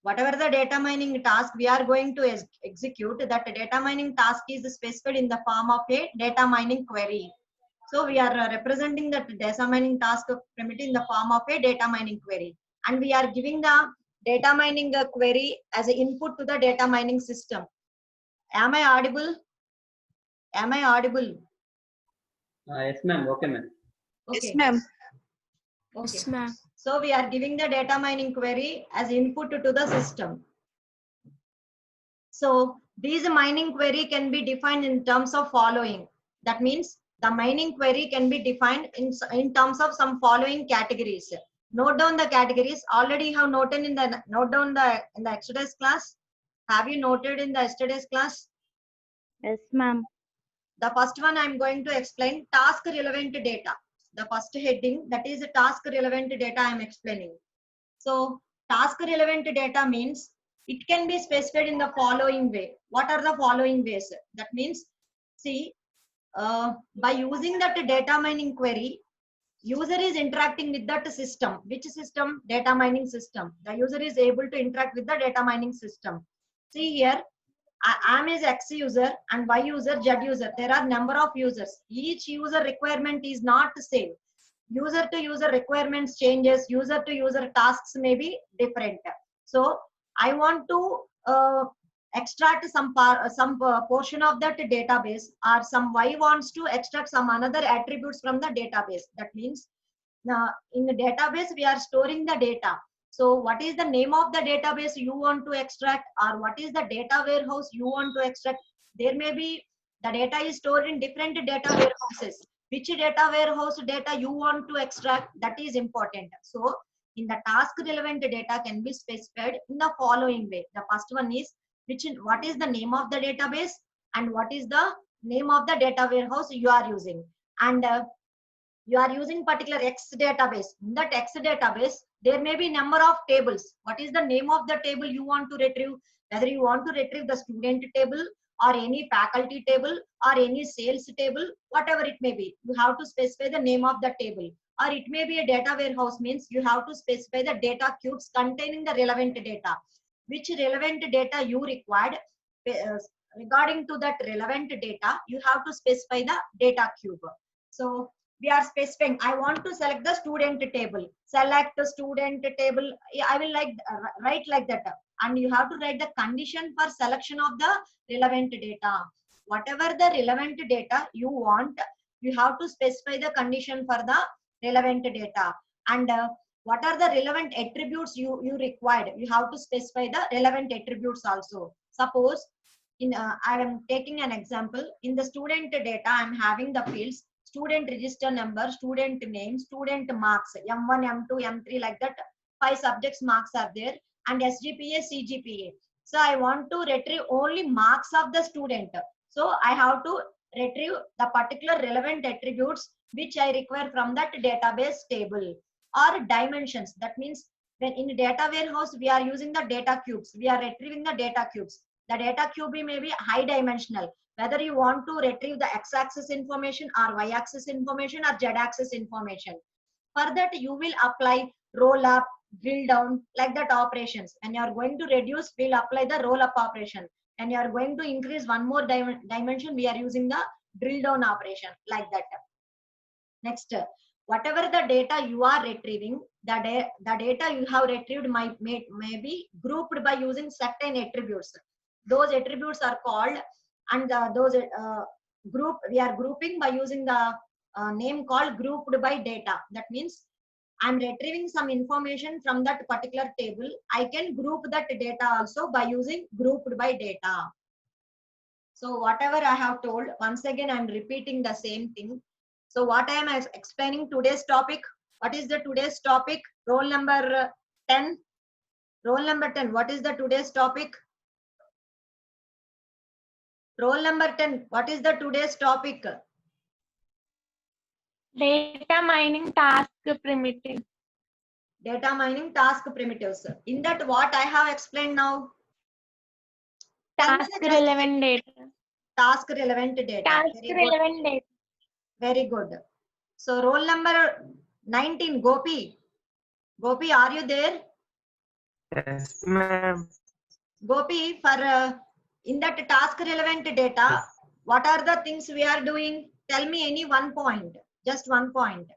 Whatever the data mining task we are going to execute, that data mining task is specified in the form of a data mining query. So we are representing that data mining task primitive in the form of a data mining query, and we are giving the data mining query as an input to the data mining system. Am I audible? Am I audible? Yes, ma'am. Okay, ma'am. Okay. Yes, ma'am. Okay. Yes, ma'am. So we are giving the data mining query as input to the system. So these mining query can be defined in terms of following. That means the mining query can be defined in terms of some following categories. Note down the categories. Already have noted in the note down in the yesterday's class. Have you noted in the yesterday's class? Yes, ma'am. The first one I'm going to explain task relevant data. The first heading, that is task relevant data, I'm explaining. So task relevant data means it can be specified in the following way. What are the following ways? That means, see, by using that data mining query, user is interacting with that system. Which system? Data mining system. The user is able to interact with the data mining system. See here, I am is X user and Y user, Z user. There are number of users. Each user requirement is not the same. User to user requirements changes. User to user tasks may be different. So I want to extract some portion of that database, or some Y wants to extract some another attributes from the database. That means in the database we are storing the data. So what is the name of the database you want to extract, or what is the data warehouse you want to extract? There may be the data is stored in different data warehouses. Which data warehouse data you want to extract, that is important. So in the task relevant data can be specified in the following way. The first one is what is the name of the database and what is the name of the data warehouse you are using. And you are using particular X database. In that X database, there may be number of tables. What is the name of the table you want to retrieve? Whether you want to retrieve the student table or any faculty table or any sales table, whatever it may be, you have to specify the name of the table. Or it may be a data warehouse, means you have to specify the data cubes containing the relevant data. Which relevant data you required, regarding to that relevant data, you have to specify the data cube. So we are specifying, I want to select the student table. Select the student table. I will write like that. And you have to write the condition for selection of the relevant data. Whatever the relevant data you want, you have to specify the condition for the relevant data. And what are the relevant attributes you required? You have to specify the relevant attributes also. Suppose I am taking an example. In the student data, I am having the fields student register number, student name, student marks, M1, M2, M3, like that. 5 subjects marks are there, and SGPA, CGPA. So I want to retrieve only marks of the student. So I have to retrieve the particular relevant attributes which I require from that database table. Or dimensions. That means when in data warehouse we are using the data cubes. We are retrieving the data cubes. The data cube may be high dimensional. Whether you want to retrieve the x-axis information or y-axis information or z-axis information. For that, you will apply roll up, drill down, like that operations. And you are going to reduce, we'll apply the roll up operation. And you are going to increase one more dimension, we are using the drill down operation, like that. Next, whatever the data you are retrieving, the data you have retrieved may be grouped by using certain attributes. Those attributes are called, and those we are grouping by using the name called grouped by data. That means I'm retrieving some information from that particular table. I can group that data also by using grouped by data. So whatever I have told, once again I'm repeating the same thing. So what I am explaining today's topic. What is the today's topic? Roll number 10. Roll number 10. What is the today's topic? Roll number 10. What is the today's topic? Data mining task primitive. Data mining task primitives. In that, what I have explained now? Task relevant data. Task relevant data. Task relevant data. Very good. So roll number 19, Gopi. Gopi, are you there? Yes, ma'am. Gopi, for in that task relevant data, what are the things we are doing? Tell me any one point, just one point.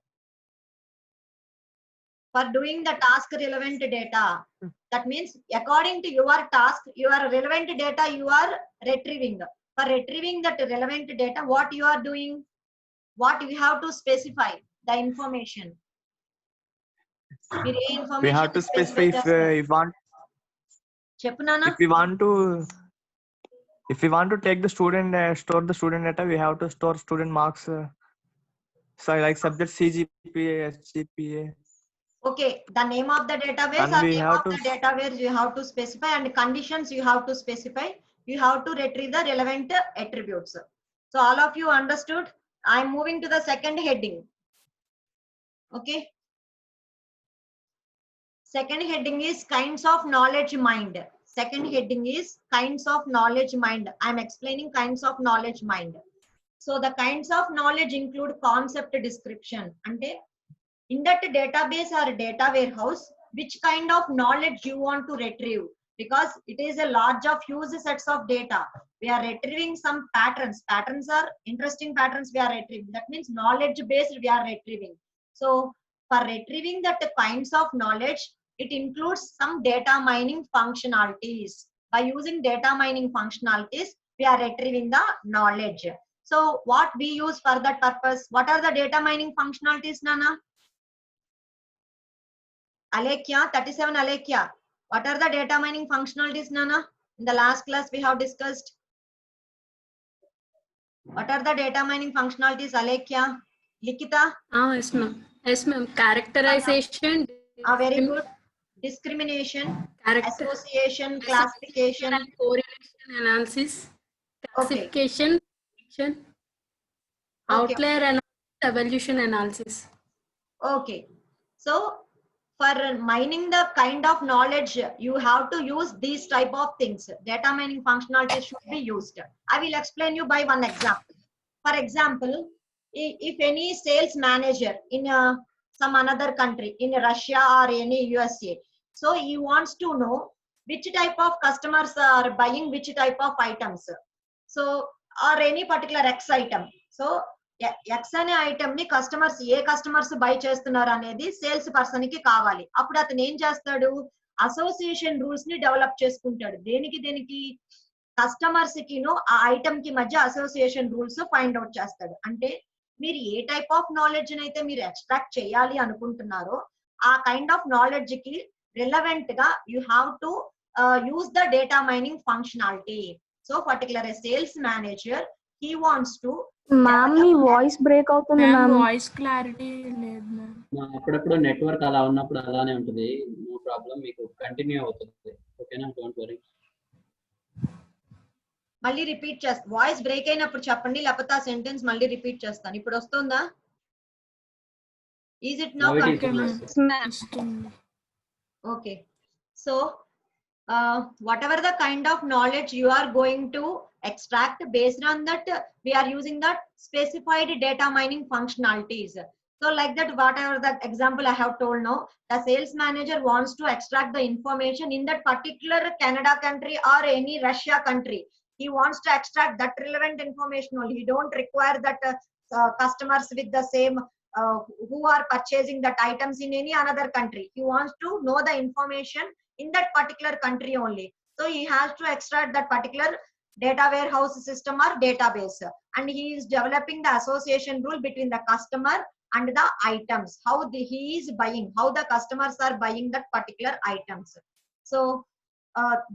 For doing the task relevant data, that means according to your task, your relevant data you are retrieving. For retrieving that relevant data, what you are doing? What you have to specify the information. We have to specify if we want to take the student store the student data, we have to store student marks. So like subject CGPA, SGPA. Okay, the name of the database And or we name have of to the database you have to specify, and conditions you have to specify. You have to retrieve the relevant attributes. So all of you understood? I'm moving to the second heading. Okay. Second heading is kinds of knowledge mind. Second heading is kinds of knowledge mind. I'm explaining kinds of knowledge mind. So the kinds of knowledge include concept description. Ante, in that database or data warehouse, which kind of knowledge you want to retrieve, because it is a large of huge sets of data. We are retrieving some patterns. Patterns are interesting patterns we are retrieving. That means knowledge based we are retrieving. So for retrieving that kinds of knowledge, it includes some data mining functionalities. By using data mining functionalities, we are retrieving the knowledge. So what we use for that purpose? What are the data mining functionalities, Nana? Alekia, 37 Alekia. What are the data mining functionalities, Nana? In the last class we have discussed. What are the data mining functionalities, Alekia? Likita? Yes, ma'am. Yes, ma'am. Characterization. Very good. Discrimination, association, classification, and correlation analysis, okay, classification, prediction, okay, outlier analysis, evolution analysis. okay. So for mining the kind of knowledge, you have to use these type of things. Data mining functionalities should be used. I will explain you by one example. For example, if any sales manager in some another country, in Russia or any USA, so he wants to know which type of customers are buying which type of items. So, or any particular X item. So, X అనే item ని customers A customers by చేస్తున్నారు అనేది sales person కి కావాలి. అప్పుడు అతను ఏం చేస్తాడు? అసోసియేషన్ రూల్స్ ని డెవలప్ చేసుకుంటాడు. దేనికి కస్టమర్స్ కిను ఆ ఐటమ్ కి మధ్య అసోసియేషన్ రూల్స్ ఫైండ్ అవుట్ చేస్తాడు. అంటే మీరు ఏ టైప్ ఆఫ్ నాలెడ్జ్ అయితే మీరు ఎక్స్ట్రాక్ట్ చేయాలి అనుకుంటున్నారో ఆ కైండ్ ఆఫ్ నాలెడ్జ్ కి రిలవెంట్ గా you have to use the data mining functionality. So particular sales manager he wants to ma'am me voice break అవుతుంది మ్యామ్. వాయిస్ క్లారిటీ లేదు మ్యామ్. అప్పుడప్పుడు నెట్వర్క్ అలా ఉన్నప్పుడు అలానే ఉంటుంది. నో ప్రాబ్లం, మీకు కంటిన్యూ అవుతుంది. ఓకేనా, డోంట్ వరీ. మళ్ళీ రిపీట్ చేస్తా. వాయిస్ బ్రేక్ అయినప్పుడు చెప్పండి, లేకపోతే ఆ సెంటెన్స్ మళ్ళీ రిపీట్ చేస్తాను. ఇప్పుడు వస్తుందా? Is it now? Okay. So whatever the kind of knowledge you are going to extract, based on that we are using that specified data mining functionalities. So like that, whatever the example I have told now, the sales manager wants to extract the information in that particular Canada country or any Russia country. He wants to extract that relevant information only. He don't require that customers with the same who are purchasing that items in any another country. He wants to know the information in that particular country only. So he has to extract that particular data warehouse system or database, and he is developing the association rule between the customer and the items, how he is buying, how the customers are buying that particular items. So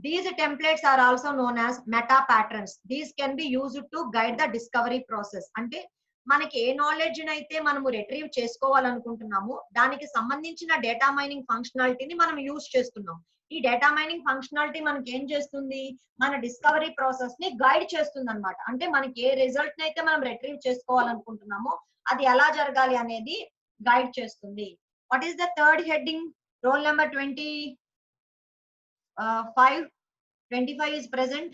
these templates are also known as meta patterns. These can be used to guide the discovery process. Ante మనకి ఏ knowledge అయితే మనము retrieve చేసుకోవాలనుకుంటున్నామో దానికి సంబంధించిన data mining ఫంక్షనాలిటీని మనం use చేస్తున్నాం. ఈ data mining functionality మనకి ఏం చేస్తుంది? మన డిస్కవరీ ప్రాసెస్ ని గైడ్ చేస్తుంది అనమాట. అంటే మనకి ఏ రిజల్ట్ అయితే మనం రిట్రీవ్ చేసుకోవాలనుకుంటున్నామో అది ఎలా జరగాలి అనేది గైడ్ చేస్తుంది. What is the third heading? Roll number 25 is present.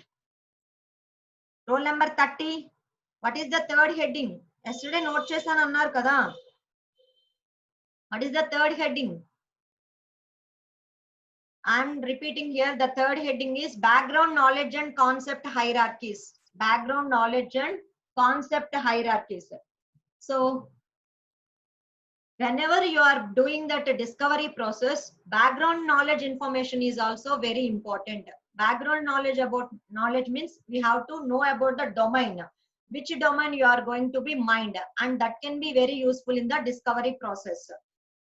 Roll number 30. What is the third heading? Yesterday note చేశాను అన్నారు కదా. What is the third heading? I'm repeating here. The third heading is background knowledge and concept hierarchies. Background knowledge and concept hierarchies. So whenever you are doing that discovery process, background knowledge information is also very important. Background knowledge means we have to know about the domain, which domain you are going to be mined, and that can be very useful in the discovery process.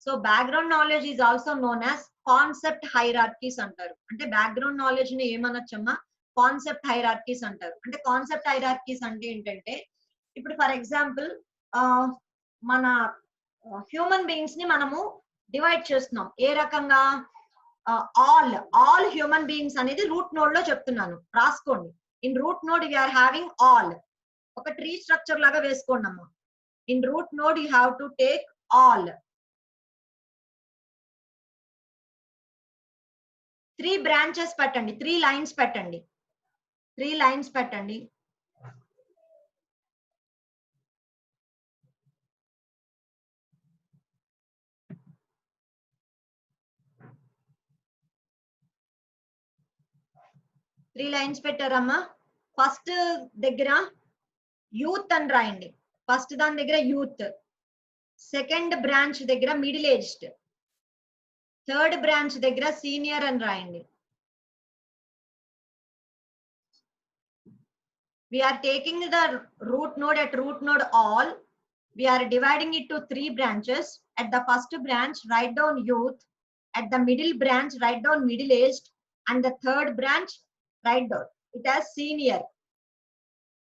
So background knowledge is also known as concept hierarchies అంటారు. అంటే background knowledge ని ఏమనొచ్చమ్మా, concept hierarchies అంటారు. అంటే concept hierarchies అంటే ఏంటంటే, ఇప్పుడు for example మన human beings ని మనము డివైడ్ చేస్తున్నాం. ఏ రకంగా? ఆల్ హ్యూమన్ బీయింగ్స్ అనేది రూట్ నోడ్ లో చెప్తున్నాను, రాసుకోండి. In root node we are having all. ఒక ట్రీ స్ట్రక్చర్ లాగా వేసుకోండి అమ్మా. In root node you have to take all. 3 branches పెట్టండి, 3 లైన్స్ పెట్టండి, 3 లైన్స్ పెట్టండి. త్రీ లైన్స్ పెట్టారమ్మా. ఫస్ట్ దగ్గర యూత్ అని రాయండి. ఫస్ట్ దాని దగ్గర యూత్, సెకండ్ బ్రాంచ్ దగ్గర మిడిల్ ఏజ్డ్, థర్డ్ బ్రాంచ్ దగ్గర సీనియర్ అని రాయండి. We are taking the root node at root node all. We are dividing it to 3 branches. At the first branch, write down youth. At the middle branch, write down middle aged. And the third branch, write down it as senior.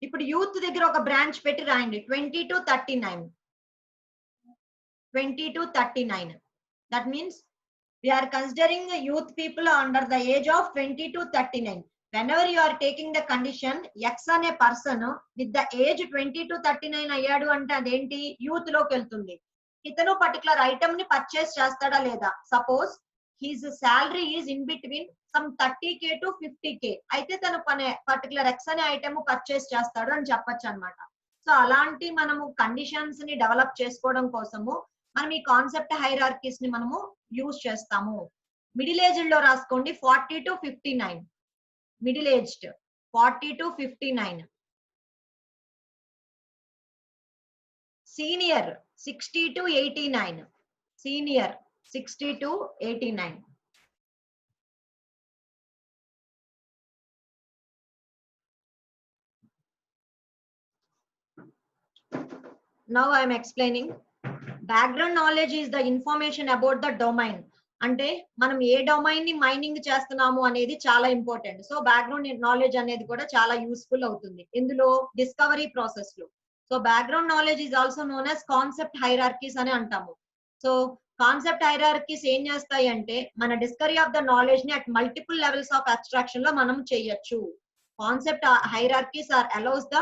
ఇప్పుడు youth దగ్గర ఒక branch పెట్టి రాయండి, 20 to 39. 20 to 39. That means we are considering youth people under the age of 20 to 39. Whenever you are taking the condition X అనే person with the age 20 to 39 అయ్యాడు అంటే అదేంటి, youth లోకి వెళ్తుంది. ఇతను పర్టికులర్ ఐటమ్ ని పర్చేస్ చేస్తాడా లేదా? Suppose his salary is in between some 30K to 50K, అయితే తను పర్టికులర్ ఎక్స్ అనే ఐటమ్ పర్చేస్ చేస్తాడు అని చెప్పొచ్చు అనమాట. సో అలాంటి మనము కండిషన్స్ ని డెవలప్ చేసుకోవడం కోసము మనం ఈ కాన్సెప్ట్ హైరార్కీస్ ని మనము యూజ్ చేస్తాము. మిడిల్ ఏజ్డ్ లో రాసుకోండి 40 to 59. Middle aged 40 to 59. Senior 60 to 89. Senior 60 to 89. Now I am explaining. Background knowledge is the information about the domain. అంటే మనం ఏ డొమైన్ ని మైనింగ్ చేస్తున్నాము అనేది చాలా ఇంపార్టెంట్. సో బ్యాక్గ్రౌండ్ నాలెడ్జ్ అనేది కూడా చాలా యూస్ఫుల్ అవుతుంది ఇందులో, డిస్కవరీ ప్రాసెస్ లో. So background knowledge is also known as concept hierarchies అని అంటాము. సో కాన్సెప్ట్ హైరార్కీస్ ఏం చేస్తాయి అంటే మన డిస్కవరీ ఆఫ్ ద నాలెడ్జ్ ని at multiple levels of abstraction లో మనం చేయొచ్చు. Concept hierarchies are allows the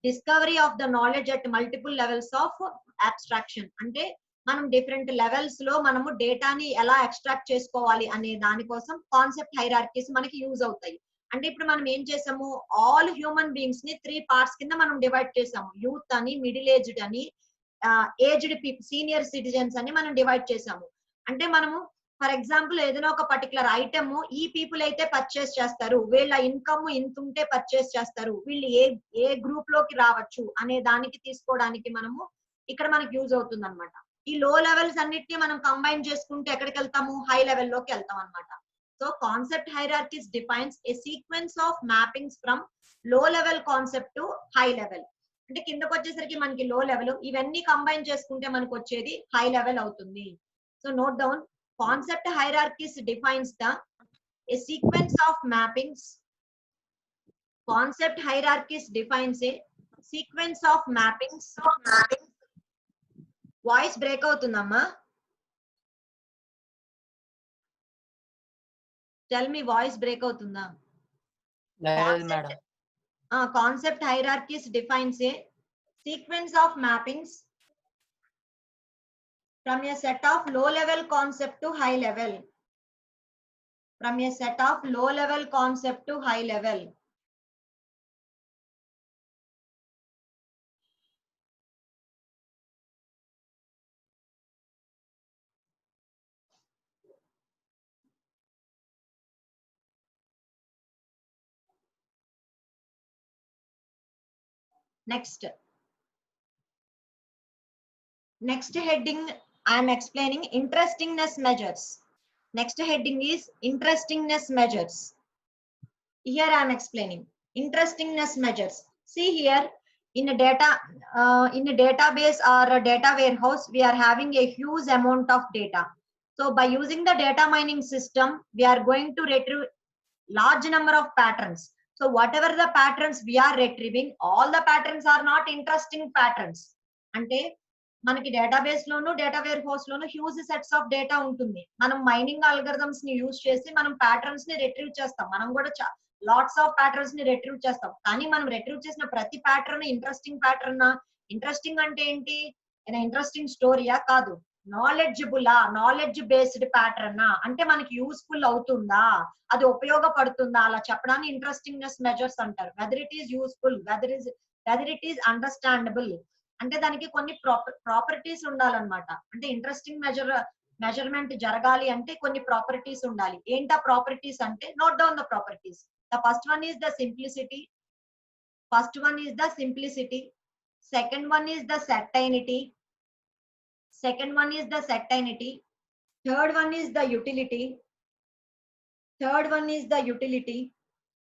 discovery of the knowledge at multiple levels of abstraction. అంటే మనం డిఫరెంట్ లెవెల్స్ లో మనము డేటాని ఎలా ఎక్స్ట్రాక్ట్ చేసుకోవాలి అనే దానికోసం కాన్సెప్ట్ హైరార్కీస్ మనకి యూజ్ అవుతాయి. అంటే ఇప్పుడు మనం ఏం చేసాము, ఆల్ హ్యూమన్ బీయింగ్స్ ని 3 పార్ట్స్ కింద మనం డివైడ్ చేసాము. యూత్ అని, మిడిల్ ఏజ్డ్ అని, ఏజ్డ్ పీపుల్, సీనియర్ సిటిజన్స్ అని మనం డివైడ్ చేసాము. అంటే మనము ఫర్ ఎగ్జాంపుల్ ఏదైనా ఒక పర్టికులర్ ఐటమ్ ఈ పీపుల్ అయితే పర్చేస్ చేస్తారు, వీళ్ళ ఇన్కమ్ ఇంత ఉంటే పర్చేస్ చేస్తారు, వీళ్ళు ఏ గ్రూప్ లోకి రావచ్చు అనే దానికి తీసుకోవడానికి మనము ఇక్కడ మనకి యూజ్ అవుతుంది అనమాట. ఈ లో లెవెల్స్ అన్నిటిని మనం కంబైన్ చేసుకుంటే ఎక్కడికి వెళ్తాము, హై లెవెల్ లోకి వెళ్తాం అనమాట. So concept hierarchies defines a sequence of mappings from low level concept to high level. అంటే కిందకు వచ్చేసరికి మనకి లో లెవెల్, ఇవన్నీ కంబైన్ చేసుకుంటే మనకు వచ్చేది హై లెవెల్ అవుతుంది. So note down, concept hierarchies defines the a sequence of mappings. Concept hierarchies defines a sequence of mappings. Voice break అవుతుందమ్మా, టెల్ మీ, వాయిస్ బ్రేక్ అవుతుందా? Concept hierarchies defines a sequence of mappings from a set of low level concept to high level. From a set of low level concept to high level. Next heading, I am explaining interestingness measures. Next heading is interestingness measures. Here I am explaining interestingness measures. See here, in a database or a data warehouse, we are having a huge amount of data. So by using the data mining system, we are going to retrieve large number of patterns. So whatever the patterns we are retrieving, all the patterns are not interesting patterns. Ante మనకి database లోను data warehouse లోను huge sets of data ఉంటుంది. మనం mining algorithms ని use చేసి మనం patterns ని retrieve చేస్తాం. మనం కూడా లాట్స్ ఆఫ్ ప్యాటర్న్స్ ని రిట్రీవ్ చేస్తాం. కానీ మనం రిట్రీవ్ చేసిన ప్రతి ప్యాటర్న్ ఇంట్రెస్టింగ్ ప్యాటర్న్. ఇంట్రెస్టింగ్ అంటే ఏంటి? ఇంట్రెస్టింగ్ స్టోరీయా? కాదు. నాలెడ్జ్ బేస్డ్ ప్యాటర్న్ అంటే మనకి యూస్ఫుల్ అవుతుందా, అది ఉపయోగపడుతుందా, అలా చెప్పడాన్ని ఇంట్రెస్టింగ్నెస్ మెజర్స్ అంటారు. Whether it is useful, whether it is understandable, అంటే దానికి కొన్ని ప్రాపర్టీస్ ఉండాలన్నమాట. అంటే ఇంట్రెస్టింగ్ మెజర్మెంట్ జరగాలి అంటే కొన్ని ప్రాపర్టీస్ ఉండాలి. ఏంటా ప్రాపర్టీస్ అంటే, note down the properties. The first one is the simplicity. Second one is the certainty. Third one is the utility.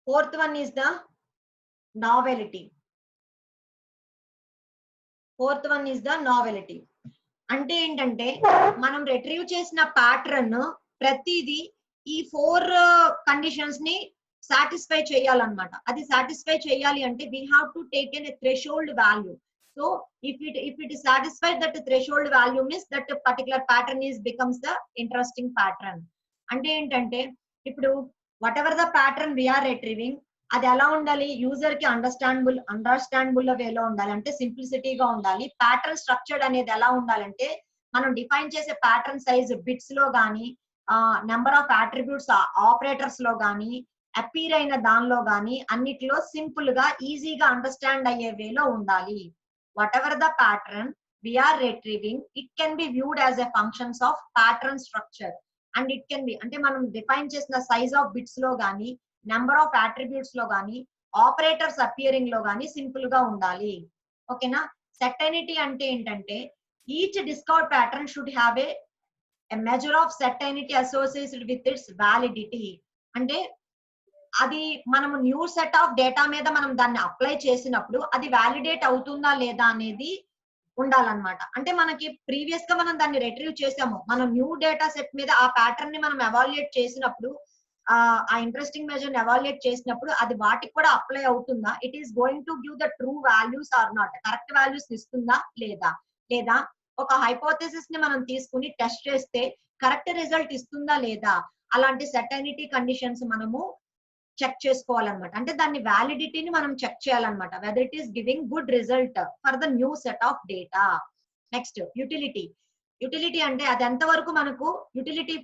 Fourth one is the novelty. అంటే ఏంటంటే మనం రిట్రీవ్ చేసిన ప్యాటర్న్ ప్రతిదీ ఈ 4 కండిషన్స్ ని సాటిస్ఫై చేయాలన్నమాట. అది సాటిస్ఫై చేయాలి అంటే we have to take a threshold value. So if it is satisfied that threshold value means that particular pattern becomes the interesting pattern. అంటే ఏంటంటే ఇప్పుడు whatever the pattern we are retrieving, అది ఎలా ఉండాలి? యూజర్ కి understandable వేలో ఉండాలి, అంటే సింప్లిసిటీగా ఉండాలి. ప్యాటర్న్ స్ట్రక్చర్డ్ అనేది ఎలా ఉండాలంటే, మనం డిఫైన్ చేసే ప్యాటర్న్ సైజ్ బిట్స్ లో గానీ, నెంబర్ ఆఫ్ అట్రిబ్యూట్స్ ఆపరేటర్స్ లో గానీ, అపీర్ అయిన దానిలో గానీ అన్నిటిలో సింపుల్ గా ఈజీగా అండర్స్టాండ్ అయ్యే వేలో ఉండాలి. What ever the pattern we are retrieving, it can be viewed as a functions of pattern structure, and it can be అంటే మనం డిఫైన్ చేసిన సైజ్ ఆఫ్ బిట్స్ లో గానీ, నెంబర్ ఆఫ్ అట్రిబ్యూట్స్ లో గానీ, ఆపరేటర్స్ అపియరింగ్ లో గానీ సింపుల్ గా ఉండాలి. ఓకేనా? సర్టైనిటీ అంటే ఏంటంటే, each discovered pattern should have a measure of certainty associated with its validity. అంటే అది మనము న్యూ సెట్ ఆఫ్ డేటా మీద మనం దాన్ని అప్లై చేసినప్పుడు అది వ్యాలిడేట్ అవుతుందా లేదా అనేది ఉండాలన్నమాట. అంటే మనకి ప్రీవియస్ గా మనం దాన్ని రిట్రీవ్ చేసాము, మనం న్యూ డేటా సెట్ మీద ఆ ప్యాటర్న్ ని మనం ఎవాల్యుయేట్ చేసినప్పుడు, ఆ ఇంట్రెస్టింగ్ మెజర్ ఎవాల్యుయేట్ చేసినప్పుడు అది వాటికి కూడా అప్లై అవుతుందా, it is going to give the true values or not, correct values ఇస్తుందా లేదా, లేదా ఒక హైపోథెసిస్ ని మనం తీసుకుని టెస్ట్ చేస్తే కరెక్ట్ రిజల్ట్ ఇస్తుందా లేదా, అలాంటి సర్టైనిటీ కండిషన్స్ మనము చెక్ చేసుకోవాలన్నమాట. అంటే దాని వ్యాలిడిటీని మనం చెక్ చేయాలన్నమాట, whether it is giving good result for the new set of data. Next utility. Utility అంటే అది ఎంతవరకు మనకు యూటిలిటీ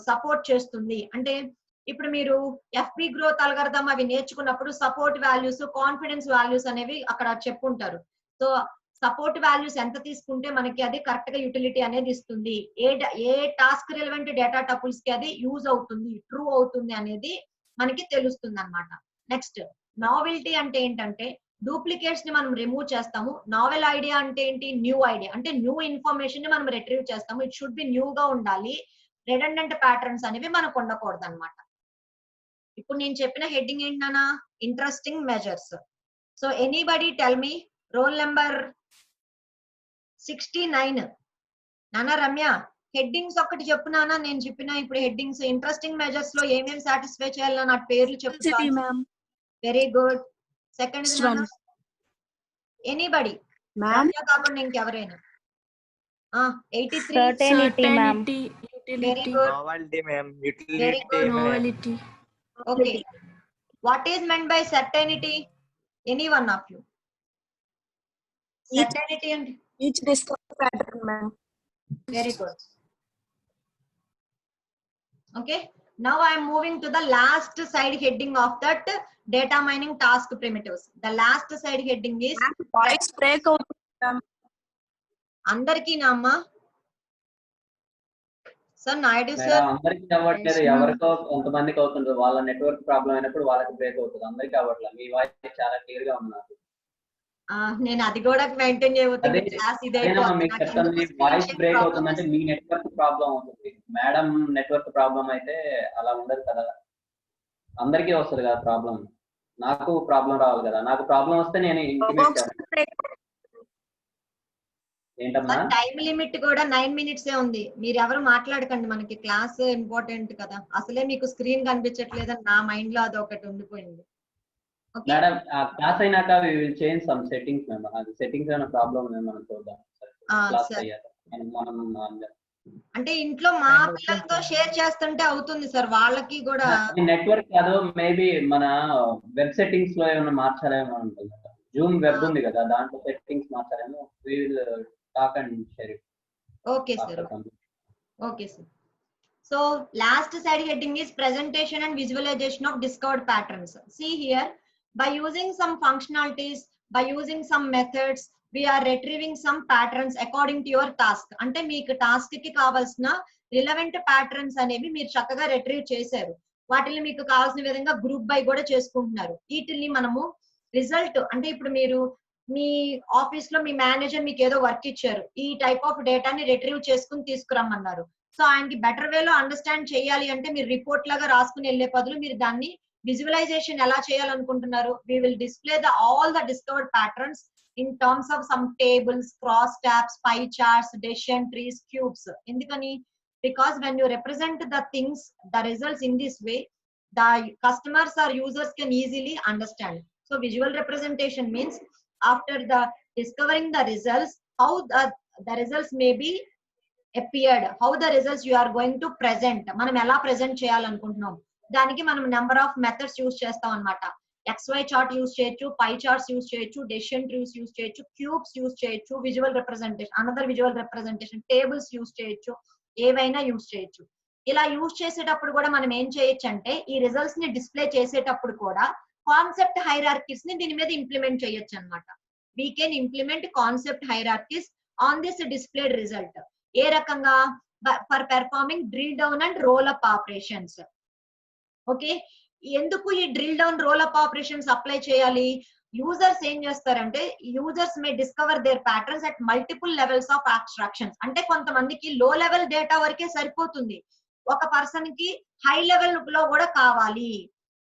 సపోర్ట్ చేస్తుంది అంటే, ఇప్పుడు మీరు ఎఫ్బి గ్రోత్ అల్గోరిథం అవి నేర్చుకున్నప్పుడు సపోర్ట్ వాల్యూస్, కాన్ఫిడెన్స్ వాల్యూస్ అనేవి అక్కడ చెప్పుంటారు. సో సపోర్ట్ వాల్యూస్ ఎంత తీసుకుంటే మనకి అది కరెక్ట్ గా యూటిలిటీ అనేది ఇస్తుంది, ఏ టాస్క్ రిలవెంట్ డేటా టపుల్స్ కి అది యూజ్ అవుతుంది, ట్రూ అవుతుంది అనేది మనకి తెలుస్తుంది అన్నమాట. నెక్స్ట్ నావెల్టీ అంటే ఏంటంటే, డూప్లికేట్స్ ని మనం రిమూవ్ చేస్తాము. నావెల్ ఐడియా అంటే ఏంటి? న్యూ ఐడియా అంటే న్యూ ఇన్ఫర్మేషన్ ని మనం రిట్రీవ్ చేస్తాము. ఇట్ షుడ్ బి న్యూ గా ఉండాలి, రిడెండెంట్ ప్యాటర్న్స్ అనేవి మనకు ఉండకూడదు అనమాట. ఇప్పుడు నేను చెప్పిన హెడ్డింగ్ ఏంటన్నా? Interesting measures. So anybody tell me roll number 69. నానా రమ్య, హెడ్డింగ్స్ ఒక్కటి చెప్పు నానా. నేను చెప్పిన ఇప్పుడు హెడ్డింగ్స్ ఇంట్రెస్టింగ్ మెజర్స్ లో ఏమేమి సాటిస్ఫై చేయాలో నా పేర్లు చెప్పు. Very good. Second anybody, Ramya కాకుండా ఇంకెవరైనా? 83. Very good. Very good. Okay. What is meant by certainty? Any one of you? Certainty and each discovered pattern, ma'am. very good. Okay. Now I am moving to the last side heading of that data mining task primitives. The last side heading is Voice break out. andarki namma. So Naidu madam sir, అందరికి అవ్వట్లేదు, ఎవరికో కొంతమందికి అవుతుంది. వాళ్ళ network problem అయినప్పుడు వాళ్ళకి break అవుతుంది, అందరికి అవ్వట్లేదు. మీ వాయిస్ చాలా క్లియర్ గా ఉంది నాకు. నేను అది కూడా మెయింటైన్ చేయబోతుంది అదే క్లాస్ ఇదే అదేనమ్మా మీకు చెప్తాను, వాయిస్ బ్రేక్ అవుతుందంటే మీ నెట్వర్క్ ప్రాబ్లం అవుతుంది. మేడం నెట్వర్క్ ప్రాబ్లం అయితే అలా ఉండదు కదా, అందరికీ వస్తుంది కదా ప్రాబ్లం. నాకు ప్రాబ్లం రావాలి కదా, నాకు ప్రాబ్లం వస్తే నేను ఇంటిమేట్ చేస్తాను. ఏంటమ్మా టైం లిమిట్ కూడా 9 minutes ఉంది. మీరు ఎవరు మాట్లాడకండి, మనకి క్లాస్ ఇంపార్టెంట్ కదా. అసలే మీకు స్క్రీన్ కనిపించట్లేదని నా మైండ్ లో అది ఒకటి ఉండిపోయింది. మేడం క్లాస్ అయినాక we will change some settings madam. అది సెట్టింగ్స్ ఏమైనా ప్రాబ్లం ఉందో మనం చూద్దాం క్లాస్ అయ్యాక. అంటే ఇంట్లో మా పిల్లలతో షేర్ చేస్తుంటే అవుతుంది సార్, వాళ్ళకి కూడా నెట్వర్క్ కాదు, మేబీ మన వెబ్ సెట్టింగ్స్ లో ఏమైనా మార్చాలేమో ఉంటుంది. జూమ్ వెబ్ ఉంది కదా, దాంట్లో సెట్టింగ్స్ మార్చాలేమో. We will talk and share it. Okay sir. Okay sir. So last side heading is presentation and visualization of discovered patterns. See here, by using some functionalities, by using some methods, we are retrieving some patterns according to your task. అంటే మీకు task కి కావాల్సిన relevant patterns అనేవి మీరు చక్కగా retrieve చేశారు. వాటిని మీకు కావాల్సిన విధంగా గ్రూప్ బై కూడా చేసుకుంటున్నారు. వీటిని మనము రిజల్ట్ అంటే ఇప్పుడు మీరు మీ ఆఫీస్ లో మీ మేనేజర్ మీకు ఏదో వర్క్ ఇచ్చారు, ఈ టైప్ ఆఫ్ డేటాని రిట్రీవ్ చేసుకుని తీసుకురమ్మన్నారు. సో ఆయనకి బెటర్ వేలో అండర్స్టాండ్ చేయాలి అంటే మీరు రిపోర్ట్ లాగా రాసుకుని వెళ్లే బదులు మీరు దాన్ని విజువలైజేషన్ ఎలా చేయాలనుకుంటున్నారు. We will display all the discovered patterns in terms of some tables, cross tabs, pie charts, decision trees, cubes. ఎందుకని? Because when you represent the things, the results in this way, the customers or users can easily understand. So visual representation means after the discovering the results, how the results may be appeared, how the results you are going to present, మనం ఎలా present చేయాలనుకుంటున్నాం. దానికి మనం number of methods use చేస్తాం అన్నమాట. XY chart use చేయొచ్చు, పై charts use చేయొచ్చు, decision trees use చేయొచ్చు, క్యూబ్స్ యూజ్ చేయొచ్చు, visual representation, another visual representation, tables use చేయొచ్చు, ఏవైనా యూజ్ చేయొచ్చు. ఇలా యూజ్ చేసేటప్పుడు కూడా మనం ఏం చేయొచ్చు అంటే ఈ రిజల్ట్స్ ని డిస్ప్లే చేసేటప్పుడు కూడా కాన్సెప్ట్ హైరార్కీస్ ని దీని మీద ఇంప్లిమెంట్ చేయొచ్చు అన్నమాట. We can implement concept hierarchies on this displayed result. ఏ రకంగా? For performing drill down and roll up operations. Okay, ఎందుకు ఈ drill down roll up operations apply చేయాలి? యూజర్స్ ఏం చేస్తారంటే users may discover their patterns at multiple levels of abstractions. అంటే కొంతమందికి లో లెవెల్ డేటా వరకే సరిపోతుంది, ఒక పర్సన్ కి హై లెవెల్ లో కూడా కావాలి.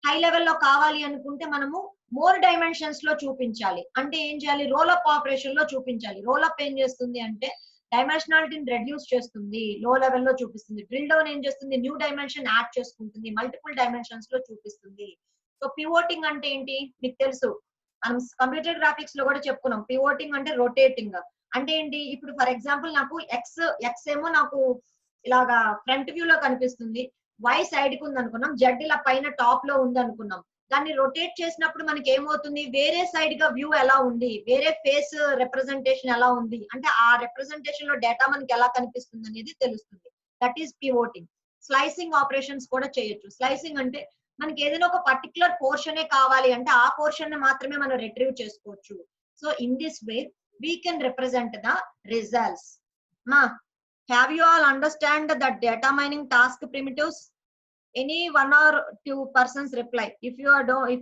హై లెవెల్ లో కావాలి అనుకుంటే మనము మోర్ డైమెన్షన్స్ లో చూపించాలి. అంటే ఏం చేయాలి? రోల్ అప్ ఆపరేషన్ లో చూపించాలి. రోల్ అప్ ఏం చేస్తుంది అంటే డైమెన్షనాలిటీని రెడ్యూస్ చేస్తుంది, లో లెవెల్ లో చూపిస్తుంది. డ్రిల్ డౌన్ ఏం చేస్తుంది? న్యూ డైమెన్షన్ యాడ్ చేసుకుంటుంది, మల్టిపుల్ డైమెన్షన్స్ లో చూపిస్తుంది. సో పివోటింగ్ అంటే ఏంటి మీకు తెలుసు, మనం కంప్యూటర్ గ్రాఫిక్స్ లో కూడా చెప్పుకున్నాం. పివోటింగ్ అంటే రొటేటింగ్. అంటే ఏంటి? ఇప్పుడు ఫర్ ఎగ్జాంపుల్ నాకు ఎక్స్ ఏమో నాకు ఇలాగా ఫ్రంట్ వ్యూ లో కనిపిస్తుంది, వై సైడ్ కి ఉంది అనుకున్నాం, జెడ్ ఇలా పైన టాప్ లో ఉంది అనుకున్నాం. దాన్ని రొటేట్ చేసినప్పుడు మనకి ఏమవుతుంది? వేరే సైడ్ గా వ్యూ ఎలా ఉంది, వేరే ఫేస్ రిప్రజెంటేషన్ ఎలా ఉంది అంటే ఆ రిప్రజెంటేషన్ లో డేటా మనకి ఎలా కనిపిస్తుంది అనేది తెలుస్తుంది. That is pivoting. Slicing operations కూడా చేయొచ్చు. స్లైసింగ్ అంటే మనకి ఏదైనా ఒక పర్టికులర్ పోర్షనే కావాలి అంటే ఆ పోర్షన్ ని మాత్రమే మనం రిట్రీవ్ చేసుకోవచ్చు. So in this way we can represent the results. Have you all understand the data mining task primitives? Any one or two persons reply. If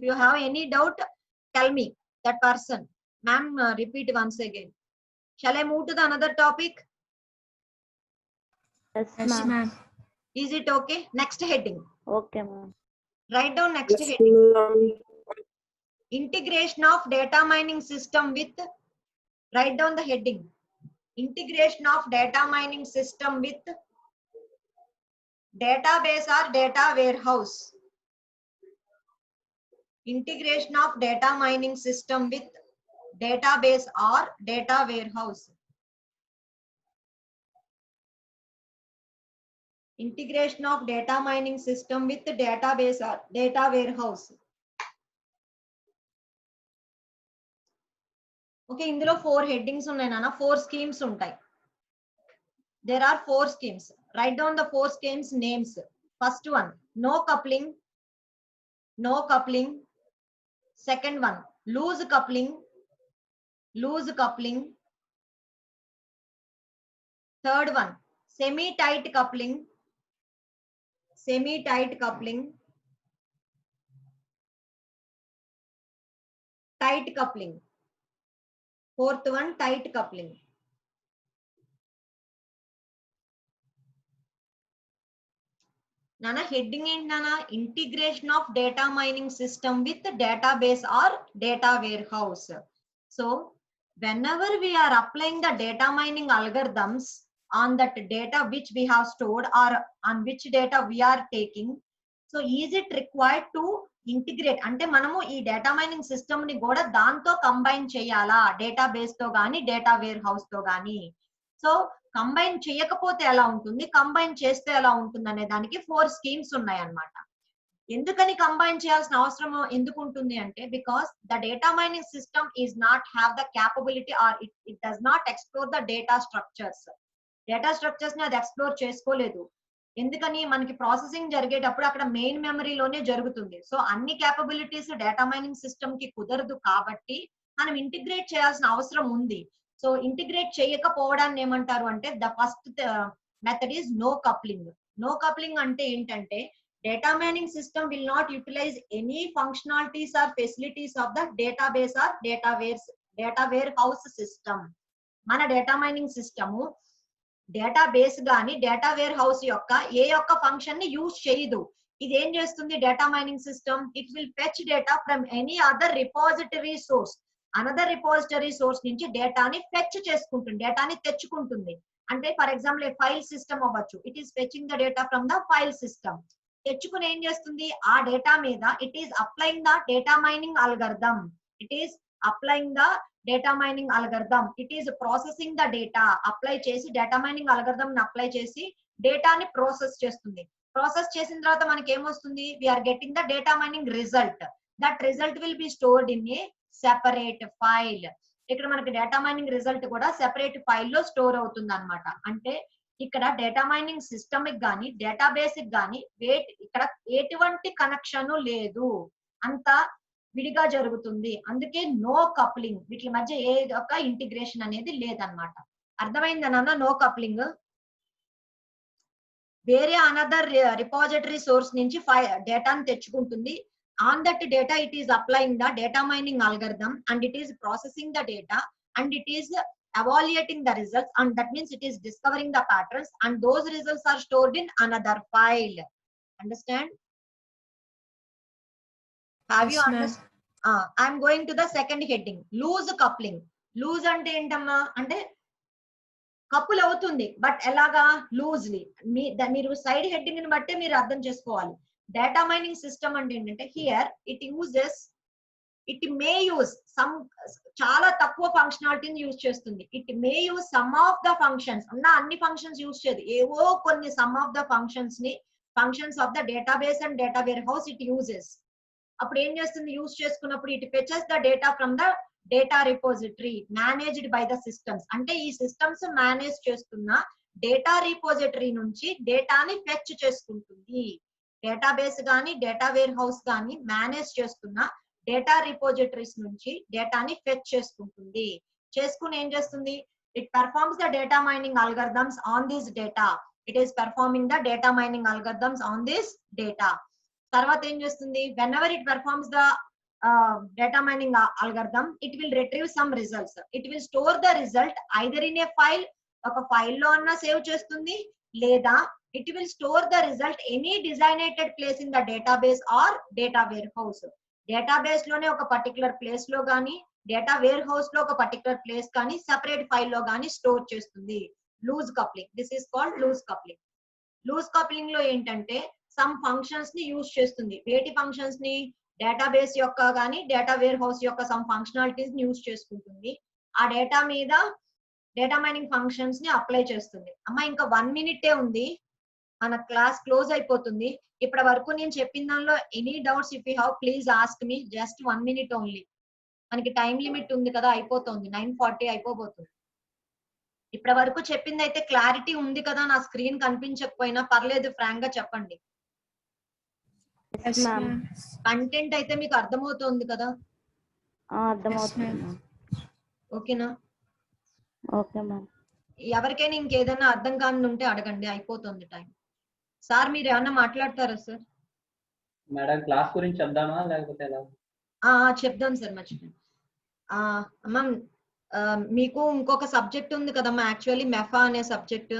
you have any doubt, tell me that person. Ma'am, repeat once again. Shall I move to the another topic? Yes, ma'am. Is it okay? Next heading. Okay, ma'am. Write down next heading. Integration of data mining system with. Write down the heading. Integration of data mining system with database or data warehouse. Integration of data mining system with database or data warehouse. Integration of data mining system with database or data warehouse. Okay, ఇందులో 4 headings ఉన్నాయి నాన్న, 4 schemes ఉంటాయి. There are 4 schemes. Write down the 4 schemes names. First one, no coupling. No coupling. Second one, loose coupling. Loose coupling. Third one, semi-tight coupling. Semi-tight coupling. Tight coupling. Fourth one, tight coupling. Nana, heading in Nana, integration of data mining system with the database or data warehouse. So whenever we are applying the data mining algorithms on that data which we have stored or on which data we are taking, so is it required to integrate? అంటే మనము ఈ data mining system ని కూడా దాంతో combine చేయాలా, database తో గానీ data wear house తో గానీ. సో కంబైన్ చేయకపోతే ఎలా ఉంటుంది, కంబైన్ చేస్తే ఎలా ఉంటుంది అనే దానికి 4 స్కీమ్స్ ఉన్నాయి అన్నమాట. ఎందుకని కంబైన్ చేయాల్సిన అవసరం ఎందుకు ఉంటుంది అంటే, because the data mining system is not have the capability or it does not explore the data structures. Data structures ని అది ఎక్స్ప్లోర్ చేసుకోలేదు. ఎందుకని, మనకి ప్రాసెసింగ్ జరిగేటప్పుడు అక్కడ మెయిన్ మెమరీలోనే జరుగుతుంది. సో అన్ని క్యాపబిలిటీస్ డేటా మైనింగ్ సిస్టమ్ కి కుదరదు కాబట్టి మనం ఇంటిగ్రేట్ చేయాల్సిన అవసరం ఉంది. సో ఇంటిగ్రేట్ చేయకపోవడాన్ని ఏమంటారు అంటే, the first method is no coupling. No coupling అంటే ఏంటంటే, data mining system will not utilize any functionalities or facilities of the database or data warehouse system. మన డేటా మైనింగ్ సిస్టమ్ డేటాబేస్ గాని data warehouse యొక్క ఏ యొక్క function ని use చేయదు. ఇది ఏం చేస్తుంది data mining system? It will fetch data from any other repository source. Another repository source నుంచి డేటాని ఫెచ్ చేసుకుంటుంది, డేటాని తెచ్చుకుంటుంది. అంటే ఫర్ ఎగ్జాంపుల్ ఫైల్ సిస్టమ్ అవ్వచ్చు, it is fetching the data from the file system. తెచ్చుకుని ఏం చేస్తుంది, ఆ డేటా మీద it is applying the data mining algorithm. It is applying the data mining algorithm. It is processing the data. Apply చేసి data mining algorithm ని apply చేసి డేటాని process చేస్తుంది. ప్రాసెస్ చేసిన తర్వాత మనకి ఏమొస్తుంది, we are getting the data mining result. That result will be stored in a separate file. ఇక్కడ మనకి డేటా మైనింగ్ రిజల్ట్ కూడా సెపరేట్ ఫైల్ లో స్టోర్ అవుతుంది అన్నమాట. అంటే ఇక్కడ డేటా మైనింగ్ సిస్టమ్ కి గానీ డేటాబేస్ కి గానీ ఇక్కడ ఎటువంటి కనెక్షన్ లేదు, అంతా విడిగా జరుగుతుంది. అందుకే నో కప్లింగ్, వీటి మధ్య ఏ ఒక్క ఇంటిగ్రేషన్ అనేది లేదన్నమాట. అర్థమైందన్న నో కప్లింగ్? వేరే అనదర్ రిపోజిటరీ సోర్స్ నుంచి డేటాను తెచ్చుకుంటుంది. On that data it is applying the data mining algorithm and it is processing the data and it is evaluating the results, and that means it is discovering the patterns, and those results are stored in another file. Understand? Have you understood? I am going to the second heading, loose coupling. Loose ante entamma ante couple అవుతుంది, but ఎలాగా, loosely. మీరు side heading ని బట్టే మీరు అర్థం చేసుకోవాలి. Data mining system అంటే ఏంటంటే, here it may use some, చాలా తక్కువ ఫంక్షనాలిటీని యూజ్ చేస్తుంది. It may use some of the functions, ఉన్న అన్ని ఫంక్షన్స్ యూజ్ చేయదు, ఏవో కొన్ని some of the functions of the database and data warehouse it uses. అప్పుడు ఏం చేస్తుంది, యూజ్ చేసుకున్నప్పుడు it fetches the data from the data repository managed by the systems. అంటే ఈ సిస్టమ్స్ మేనేజ్ చేస్తున్న డేటా రిపోజిటరీ నుంచి డేటాని ఫెచ్ చేసుకుంటుంది. డేటాబేస్ గానీ డేటా వేర్ హౌస్ గానీ మేనేజ్ చేస్తున్న డేటా రిపోజిటరీస్ నుంచి డేటాని ఫెచ్ చేసుకుంటుంది. చేసుకుని ఏం చేస్తుంది, it performs the data mining algorithms on this data. It is performing the data mining algorithms on this data. తర్వాత ఏం చేస్తుంది, when ever it performs the data mining algorithm, it will retrieve some results. It will store the result either in a file, ఒక file లో అన్నా save చేస్తుంది, లేదా it will store the result any designated place in the database or data warehouse. Database లోనే ఒక particular place లో గానీ data warehouse లో ఒక పర్టికులర్ ప్లేస్ కానీ సెపరేట్ ఫైల్ లో గానీ స్టోర్ చేస్తుంది. Loose coupling, this is called loose coupling. Loose coupling లో ఏంటంటే, సమ్ ఫంక్షన్స్ ని యూజ్ చేస్తుంది. వేటి ఫంక్షన్స్ ని, డేటాబేస్ యొక్క కానీ డేటా వేర్ హౌస్ యొక్క సమ్ ఫంక్షనాలిటీస్ ని యూజ్ చేసుకుంటుంది. ఆ డేటా మీద డేటా మైనింగ్ ఫంక్షన్స్ ని అప్లై చేస్తుంది. అమ్మ ఇంకా 1 minute ఉంది, మన క్లాస్ క్లోజ్ అయిపోతుంది. ఇప్పటి వరకు నేను చెప్పిన దానిలో any doubts if you have please ask me, just 1 minute only. మనకి టైం లిమిట్ ఉంది కదా, అయిపోతుంది, 9:40 అయిపోబోతుంది. ఇప్పటి వరకు చెప్పింది అయితే క్లారిటీ ఉంది కదా? నా స్క్రీన్ కనిపించకపోయినా పర్లేదు, ఫ్రాంక్ గా చెప్పండి. కంటెంట్ అయితే మీకు అర్థమవుతోంది కదా? ఓకేనా? Okay ma'am. ఎవరికైనా ఇంకేదైనా అర్థం కాని ఉంటే అడగండి, అయిపోతుంది టైం. సార్ మీరు ఏమన్నా మాట్లాడతారా సార్? మేడం క్లాస్ గురించి చెప్దామా లేకపోతే ఎలా? చెప్దాం సార్, మర్చిపోయాను. మ్యామ్ మీకు ఇంకొక సబ్జెక్ట్ ఉంది కదమ్మా, యాక్చువల్లీ మెఫా అనే సబ్జెక్ట్.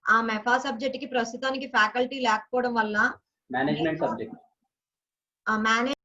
ఆ మెఫా సబ్జెక్ట్ కి ప్రస్తుతానికి ఫ్యాకల్టీ లేకపోవడం వల్ల మేనేజ్మెంట్ సబ్జెక్ట్ మేనేజ్